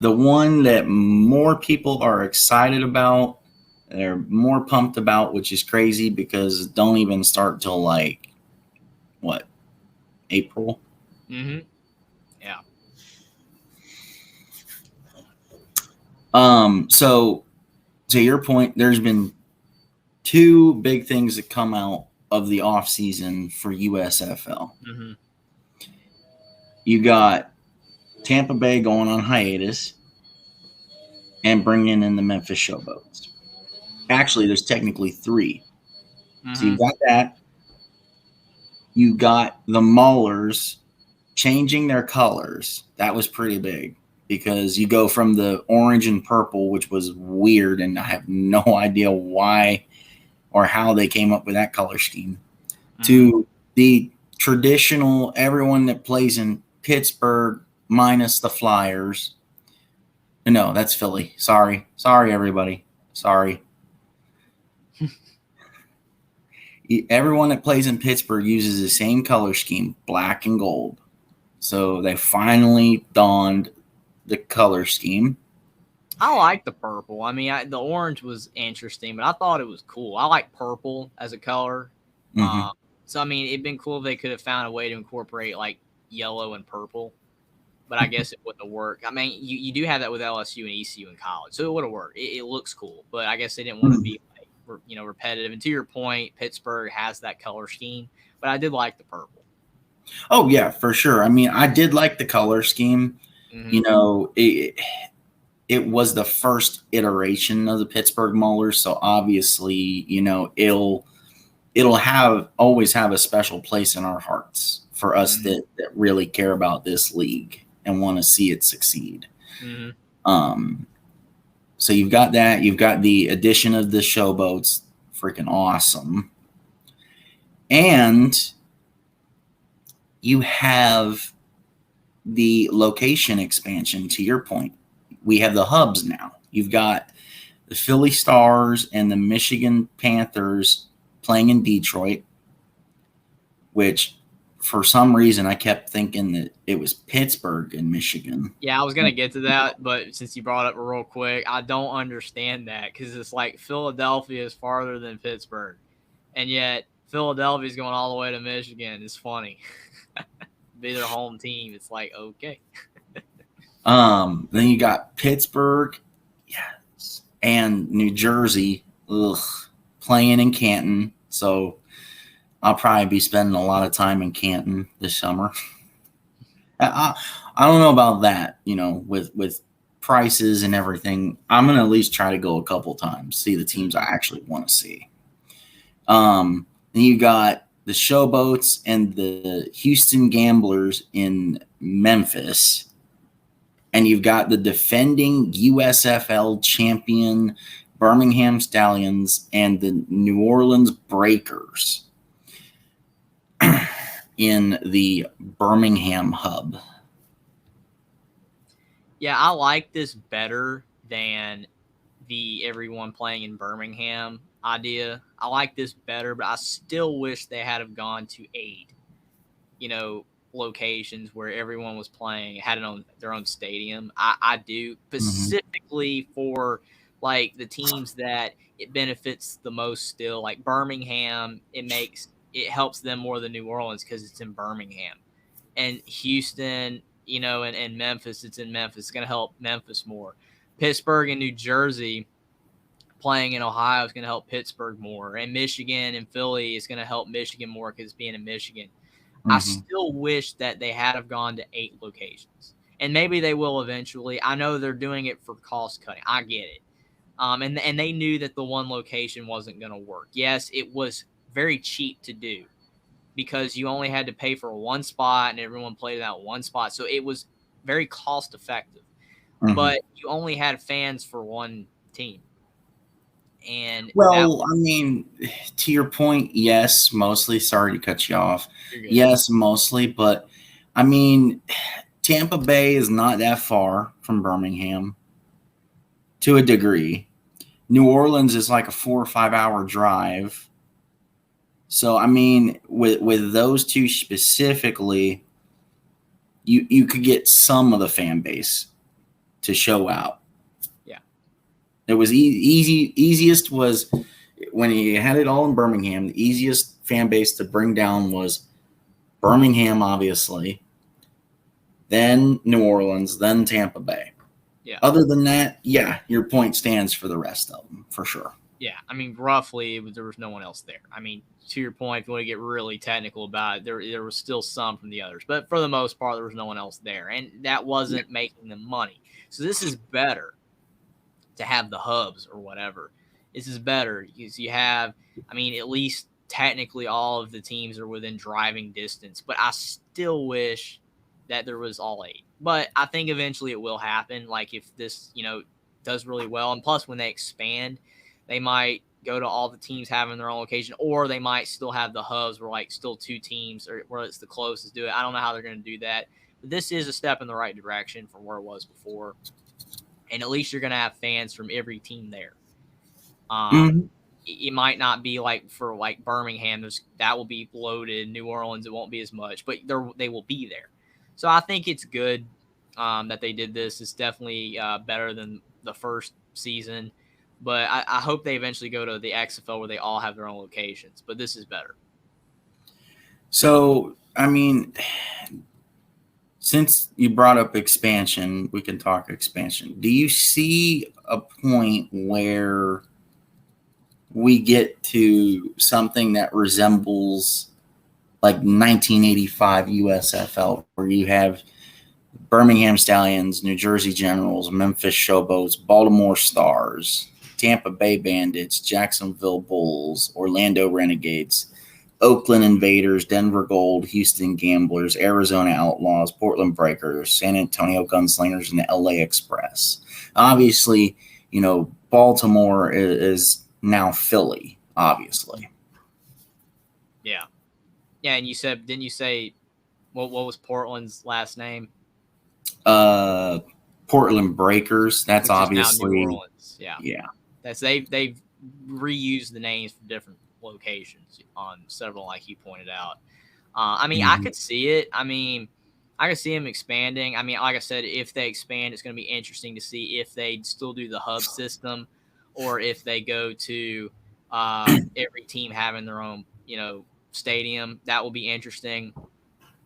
The one that more people are excited about, they're more pumped about, which is crazy because it don't even start till like what, April? Mm-hmm. Yeah. So to your point, there's been two big things that come out of the off season for USFL. Mm-hmm. You got Tampa Bay going on hiatus and bringing in the Memphis Showboats. Actually, there's technically three. So Mm-hmm. you've got that. You got the Maulers changing their colors. That was pretty big because you go from the orange and purple, which was weird, and I have no idea why or how they came up with that color scheme, Mm-hmm. to the traditional everyone that plays in Pittsburgh minus the Flyers. No, that's Philly. Sorry, everybody. Sorry. Everyone that plays in Pittsburgh uses the same color scheme, black and gold. So they finally donned the color scheme. I like the purple. I mean, the orange was interesting, but I thought it was cool. I like purple as a color. Mm-hmm. So I mean, it'd been cool if they could have found a way to incorporate like yellow and purple, but I guess it wouldn't have worked. I mean, you do have that with LSU and ECU in college, so it would have worked. It looks cool, but I guess they didn't want to be like repetitive. And to your point, Pittsburgh has that color scheme, but I did like the purple. Oh yeah, for sure. I mean, I did like the color scheme. Mm-hmm. You know, it was the first iteration of the Pittsburgh Maulers, so obviously, it'll have always have a special place in our hearts for us Mm-hmm. that really care about this league and want to see it succeed. Mm-hmm. Um, so you've got that. You've got the addition of the Showboats, freaking awesome, and you have the location expansion. To your point, we have the hubs now. You've got the Philly Stars and the Michigan Panthers playing in Detroit, which for some reason I kept thinking that it was Pittsburgh in Michigan. Yeah, I was gonna get to that, but since you brought it up real quick, I don't understand that because it's like Philadelphia is farther than Pittsburgh, and yet Philadelphia is going all the way to Michigan. It's funny. Be their home team. It's like okay. Then you got Pittsburgh, yes, and New Jersey, playing in Canton. So I'll probably be spending a lot of time in Canton this summer. I don't know about that, with prices and everything. I'm gonna at least try to go a couple times, see the teams I actually want to see. Then you got the Showboats and the Houston Gamblers in Memphis. And you've got the defending USFL champion Birmingham Stallions and the New Orleans Breakers in the Birmingham hub. Yeah, I like this better than the everyone playing in Birmingham idea. I like this better, but I still wish they had have gone to 8, locations where everyone was playing, had their own stadium. I do Mm-hmm. specifically for like the teams that it benefits the most still, like Birmingham, it helps them more than New Orleans because it's in Birmingham. And Houston, and Memphis, it's in Memphis. It's going to help Memphis more. Pittsburgh and New Jersey playing in Ohio is going to help Pittsburgh more. And Michigan and Philly is going to help Michigan more because it's being in Michigan. I Mm-hmm. still wish that they had have gone to 8 locations. And maybe they will eventually. I know they're doing it for cost cutting. I get it. And they knew that the one location wasn't going to work. Yes, it was very cheap to do because you only had to pay for one spot and everyone played in that one spot. So it was very cost effective. Mm-hmm. But you only had fans for one team. And that Well, I mean, to your point, yes, mostly. Sorry to cut you off. you're good. Yes, mostly, but I mean, Tampa Bay is not that far from Birmingham to a degree. New Orleans is like a 4 or 5 hour drive. So I mean, with those two specifically, you could get some of the fan base to show out. Yeah. It was easiest was when you had it all in Birmingham, the easiest fan base to bring down was Birmingham, obviously, then New Orleans, then Tampa Bay. Yeah. Other than that, yeah, your point stands for the rest of them, for sure. Yeah, I mean, roughly, there was no one else there. I mean, to your point, if you want to get really technical about it, there was still some from the others. But for the most part, there was no one else there. And that wasn't making them money. So this is better to have the hubs or whatever. This is better because you have, I mean, at least technically all of the teams are within driving distance. But I still wish that there was all 8. But I think eventually it will happen. Like if this, does really well. And plus, when they expand, they might go to all the teams having their own location, or they might still have the hubs where like still 2 teams or where it's the closest do it. I don't know how they're going to do that. But this is a step in the right direction from where it was before. And at least you're going to have fans from every team there. It might not be like for like Birmingham, that will be loaded. New Orleans, it won't be as much, but they will be there. So I think it's good that they did this. It's definitely better than the first season. But I hope they eventually go to the XFL where they all have their own locations. But this is better. So, I mean, since you brought up expansion, we can talk expansion. Do you see a point where we get to something that resembles like 1985 USFL, where you have Birmingham Stallions, New Jersey Generals, Memphis Showboats, Baltimore Stars, Tampa Bay Bandits, Jacksonville Bulls, Orlando Renegades, Oakland Invaders, Denver Gold, Houston Gamblers, Arizona Outlaws, Portland Breakers, San Antonio Gunslingers, and the LA Express. Obviously, Baltimore is now Philly, obviously. Yeah. Yeah, and didn't you say what was Portland's last name? Portland Breakers. That's which obviously is now New Orleans. Yeah. Yeah. They've reused the names for different locations on several, like you pointed out. I mean, I could see it. I mean, I could see them expanding. I mean, like I said, if they expand, it's going to be interesting to see if they still do the hub system or if they go to every team having their own, stadium. That will be interesting.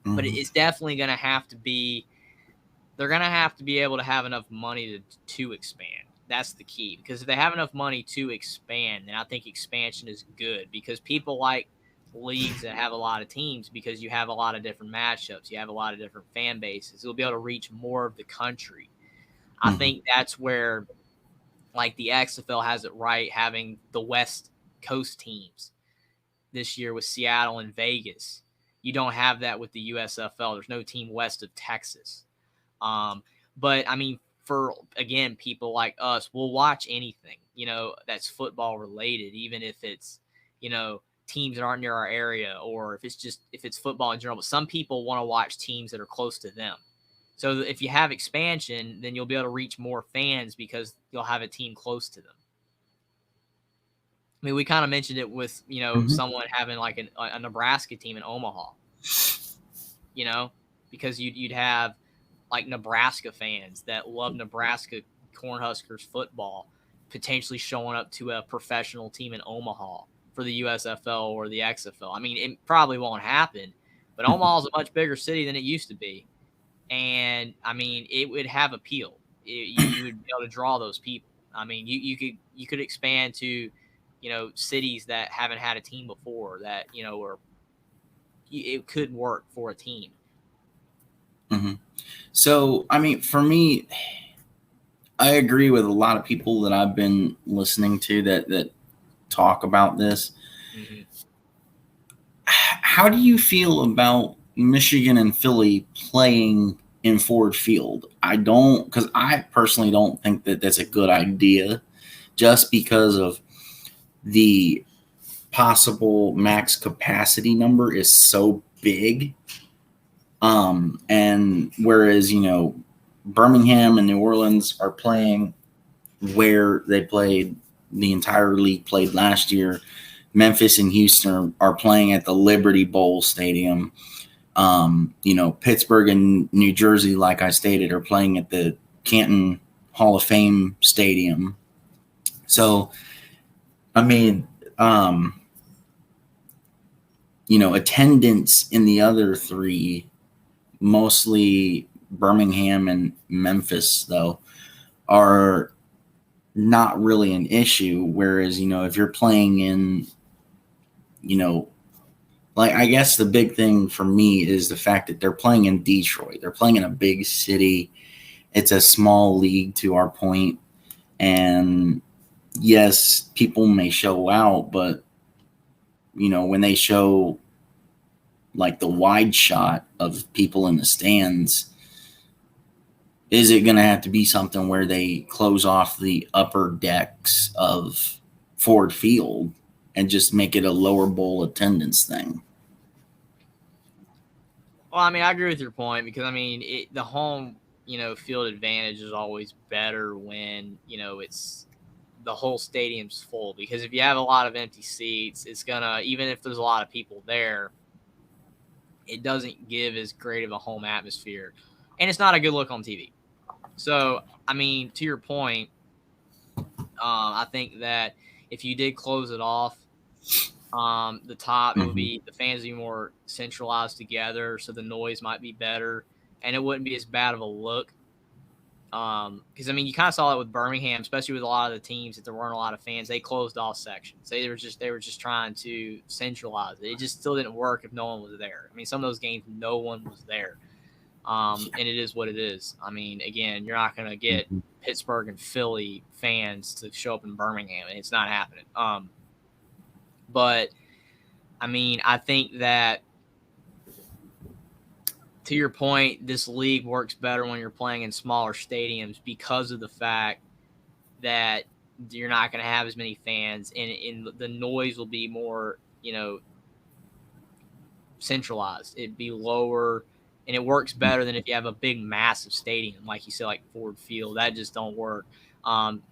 But it's definitely going to have to be – they're going to have to be able to have enough money to expand. That's the key, because if they have enough money to expand, then I think expansion is good, because people like leagues that have a lot of teams, because you have a lot of different matchups. You have a lot of different fan bases. You'll be able to reach more of the country. I think that's where, like, the XFL has it right, having the West Coast teams this year with Seattle and Vegas. You don't have that with the USFL. There's no team west of Texas. But, I mean, for, again, people like us, we'll watch anything, that's football related, even if it's, teams that aren't near our area, or if it's football in general. But some people want to watch teams that are close to them. So if you have expansion, then you'll be able to reach more fans because you'll have a team close to them. I mean, we kind of mentioned it with, someone having like a Nebraska team in Omaha, because you'd have like Nebraska fans that love Nebraska Cornhuskers football potentially showing up to a professional team in Omaha for the USFL or the XFL. I mean, it probably won't happen, but Omaha is a much bigger city than it used to be. And, I mean, it would have appeal. You would be able to draw those people. I mean, you could expand to, cities that haven't had a team before that, or it could work for a team. So, I mean, for me, I agree with a lot of people that I've been listening to that talk about this. How do you feel about Michigan and Philly playing in Ford Field? Because I personally don't think that that's a good idea, just because of the possible max capacity number is so big. And whereas, Birmingham and New Orleans are playing where they played, the entire league played last year. Memphis and Houston are playing at the Liberty Bowl Stadium. Pittsburgh and New Jersey, like I stated, are playing at the Canton Hall of Fame stadium. So, I mean, attendance in the other three, mostly Birmingham and Memphis, though, are not really an issue. Whereas, if you're playing in, like, I guess the big thing for me is the fact that they're playing in Detroit. They're playing in a big city. It's a small league, to our point. And yes, people may show out, but, when they show like the wide shot of people in the stands, is it going to have to be something where they close off the upper decks of Ford Field and just make it a lower bowl attendance thing? Well, I mean, I agree with your point because I mean, the home, field advantage is always better when it's the whole stadium's full. Because if you have a lot of empty seats, it's gonna, even if there's a lot of people there, it doesn't give as great of a home atmosphere, and it's not a good look on TV. So, I mean, to your point, I think that if you did close it off, the top, it would Mm-hmm. be the fans would be more centralized together, so the noise might be better, and it wouldn't be as bad of a look. Because I mean, you kind of saw it with Birmingham, especially with a lot of the teams that there weren't a lot of fans. They closed off sections. They were just trying to centralize it. It just still didn't work if no one was there. I mean, some of those games, no one was there. And it is what it is. I mean, again, you're not going to get Mm-hmm. Pittsburgh and Philly fans to show up in Birmingham, and it's not happening. But I mean, I think that to your point, this league works better when you're playing in smaller stadiums because of the fact that you're not going to have as many fans, and the noise will be more, centralized. It'd be lower, and it works better than if you have a big, massive stadium, like you said, like Ford Field. That just don't work. Um,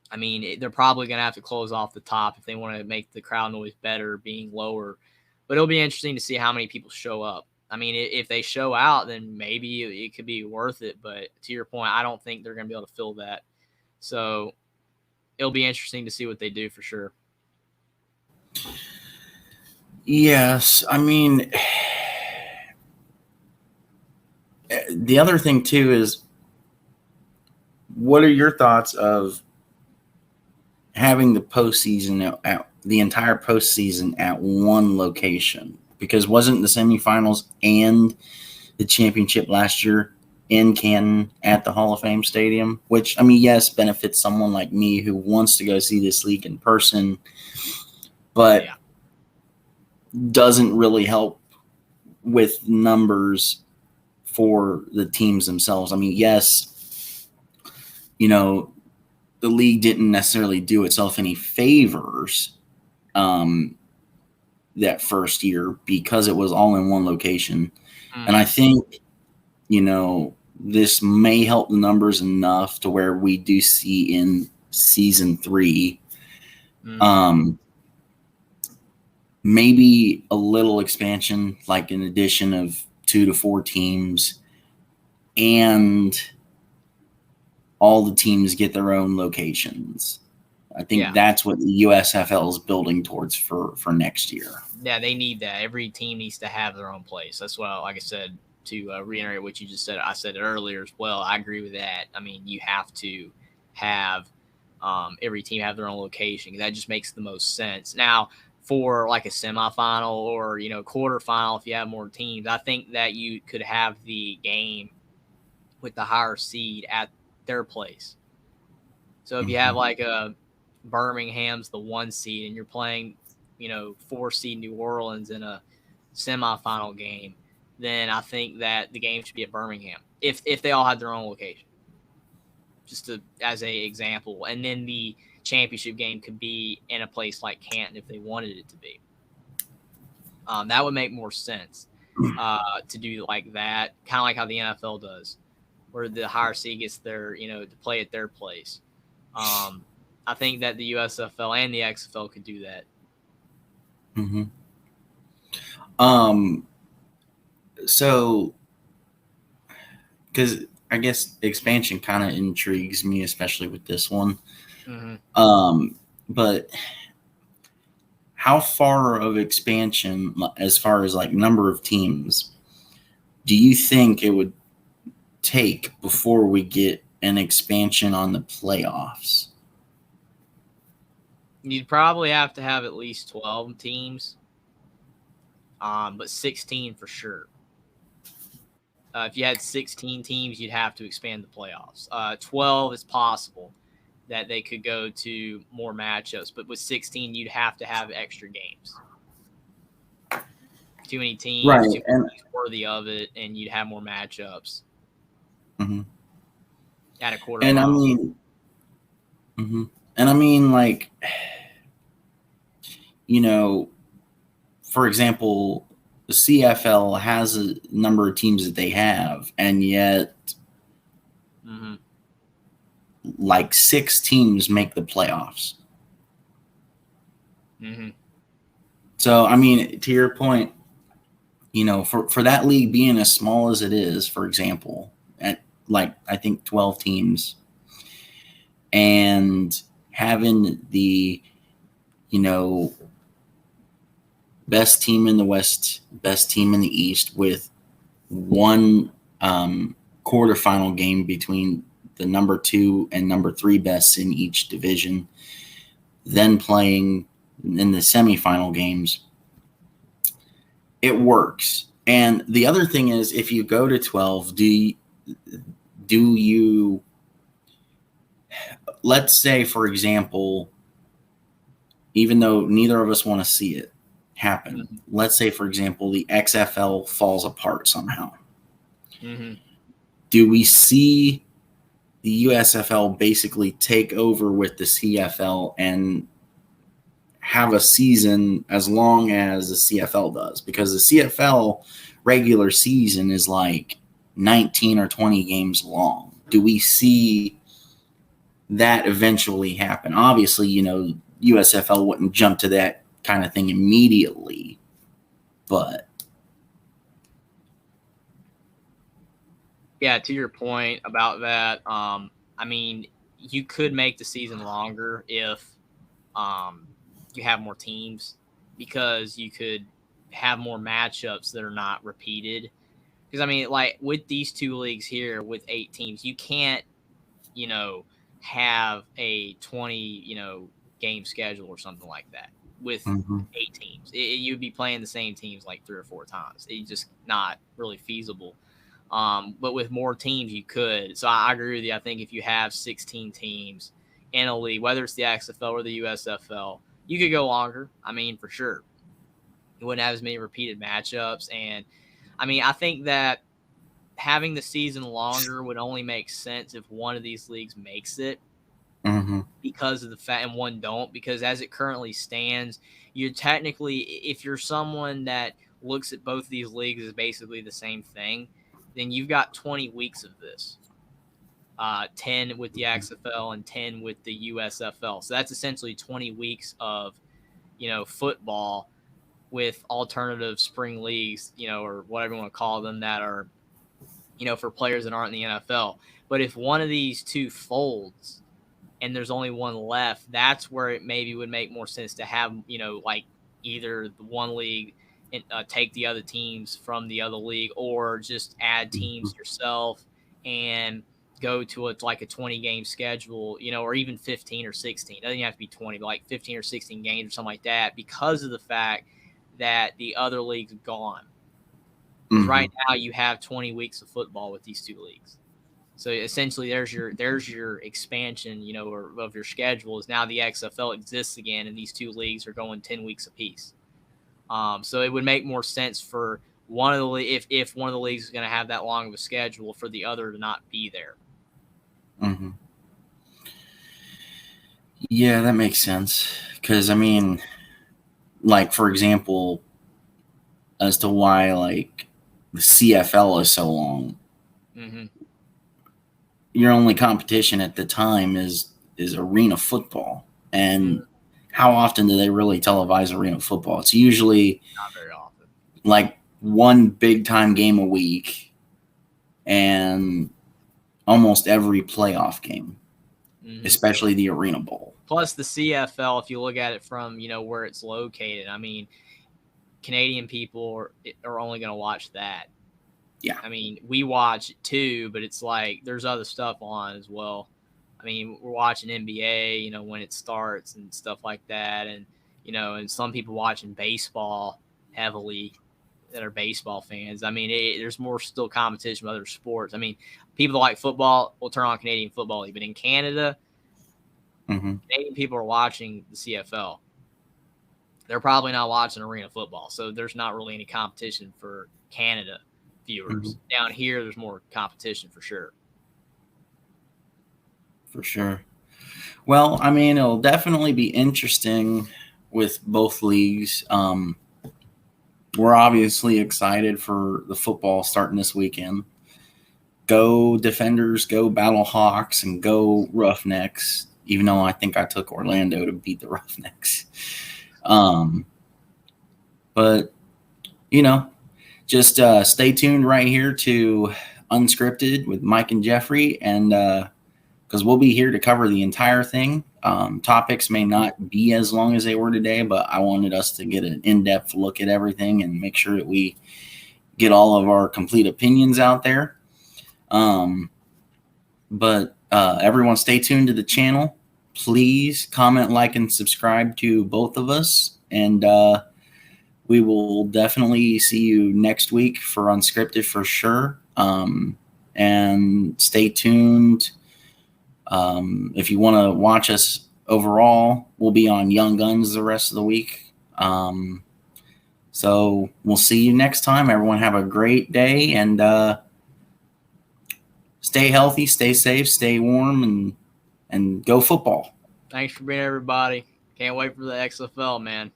I mean, they're probably going to have to close off the top if they want to make the crowd noise better, being lower. But it'll be interesting to see how many people show up. I mean, if they show out, then maybe it could be worth it. But to your point, I don't think they're going to be able to fill that. So it'll be interesting to see what they do for sure. Yes, I mean, the other thing too is, what are your thoughts of having the postseason at the entire postseason at one location? Because wasn't the semifinals and the championship last year in Canton at the Hall of Fame Stadium? Which, I mean, yes, benefits someone like me who wants to go see this league in person, but Yeah. doesn't really help with numbers for the teams themselves. I mean, yes, the league didn't necessarily do itself any favors um, that first year because it was all in one location. And I Mm-hmm. think, this may help the numbers enough to where we do see in season 3, Mm-hmm. um, maybe a little expansion, like an addition of 2 to 4 teams, and all the teams get their own locations. I think Yeah. that's what the USFL is building towards for next year. Yeah, they need that. Every team needs to have their own place. That's what, like I said, to reiterate what you just said. I said it earlier as well. I agree with that. I mean, you have to have every team have their own location. That just makes the most sense. Now, for like a semifinal or quarterfinal, if you have more teams, I think that you could have the game with the higher seed at their place. So if you have Mm-hmm. like a Birmingham's the 1 seed and you're playing, 4 seed New Orleans in a semifinal game, then I think that the game should be at Birmingham if they all had their own location, just as a example. And then the championship game could be in a place like Canton if they wanted it to be. That would make more sense to do like that, kind of like how the NFL does, where the higher seed gets their, to play at their place. Um, I think that the USFL and the XFL could do that. Mm-hmm. Um, so, because I guess expansion kind of intrigues me, especially with this one. Mm-hmm. But how far of expansion, as far as like number of teams, do you think it would take before we get an expansion on the playoffs? You'd probably have to have at least 12 teams, but 16 for sure. If you had 16 teams, you'd have to expand the playoffs. 12 is possible that they could go to more matchups, but with 16, you'd have to have extra games. Too many teams, Right. too many teams worthy of it, and you'd have more matchups Mm-hmm. at a And I quarterfinal. mean, mm-hmm. And I mean, like, you know, for example, the CFL has a number of teams that they have, and yet Mm-hmm. like 6 teams make the playoffs. Mm-hmm. So, I mean, to your point, for that league being as small as it is, for example, at like I think 12 teams, and having the, you know, best team in the West, best team in the East, with one quarterfinal game between the number 2 and number 3 best in each division, then playing in the semifinal games, it works. And the other thing is, if you go to 12, do you, let's say, for example, even though neither of us want to see it happen, Mm-hmm. let's say, for example, the XFL falls apart somehow. Mm-hmm. Do we see the USFL basically take over with the CFL and have a season as long as the CFL does? Because the CFL regular season is like 19 or 20 games long. Do we see that eventually happen? Obviously, USFL wouldn't jump to that kind of thing immediately, but Yeah, to your point about that, I mean, you could make the season longer if you have more teams because you could have more matchups that are not repeated. Because I mean, like with these two leagues here with 8 teams, you can't, you know, have a 20, game schedule or something like that with mm-hmm. 8 teams. You'd be playing the same teams like 3 or 4 times. It's just not really feasible. But with more teams, you could. So I agree with you. I think if you have 16 teams in a league, whether it's the XFL or the USFL, you could go longer. I mean, for sure. You wouldn't have as many repeated matchups. And I mean, I think that having the season longer would only make sense if one of these leagues makes it Mm-hmm. because of the fact and one don't, because as it currently stands, you're technically, if you're someone that looks at both of these leagues as basically the same thing, then you've got 20 weeks of this. 10 with the XFL and 10 with the USFL. So that's essentially 20 weeks of, football with alternative spring leagues, or whatever you want to call them, that are, for players that aren't in the NFL. But if one of these two folds and there's only one left, that's where it maybe would make more sense to have, like either the one league and take the other teams from the other league, or just add teams yourself and go to like a 20 game schedule, or even 15 or 16. It doesn't have to be 20, but like 15 or 16 games or something like that, because of the fact that the other league's gone. Because Mm-hmm. right now you have 20 weeks of football with these two leagues. So essentially, there's your expansion, or of your schedule. Is now the XFL exists again, and these two leagues are going 10 weeks apiece. So it would make more sense for one of the if one of the leagues is going to have that long of a schedule, for the other to not be there. Mm-hmm. Yeah, that makes sense. Because I mean, like, for example, as to why like the CFL is so long. Mm-hmm. Your only competition at the time is arena football, and how often do they really televise arena football? It's usually Not very often. like one big time game a week, and almost every playoff game, Mm-hmm. especially the Arena Bowl. Plus the CFL, if you look at it from, where it's located, I mean, Canadian people are only going to watch that. Yeah. I mean, we watch it too, but it's like there's other stuff on as well. I mean, we're watching NBA, when it starts and stuff like that. And, and some people watching baseball heavily that are baseball fans. I mean, there's more still competition with other sports. I mean, people that like football will turn on Canadian football. But in Canada, Canadian people are watching the CFL. They're probably not watching arena football. So there's not really any competition for Canada viewers. Down here, there's more competition for sure. For sure. Well, I mean, it'll definitely be interesting with both leagues. We're obviously excited for the football starting this weekend. Go Defenders, go Battlehawks, and go Roughnecks, even though I think I took Orlando to beat the Roughnecks. But, just stay tuned right here to Unscripted with Mike and Jeffrey, and because we'll be here to cover the entire thing. Topics may not be as long as they were today, but I wanted us to get an in-depth look at everything and make sure that we get all of our complete opinions out there. But everyone stay tuned to the channel. Please comment, like, and subscribe to both of us. And we will definitely see you next week for Unscripted for sure. And stay tuned. If you want to watch us overall, we'll be on Young Guns the rest of the week. So we'll see you next time. Everyone have a great day, and stay healthy, stay safe, stay warm, and go football. Thanks for being everybody. Can't wait for the XFL, man.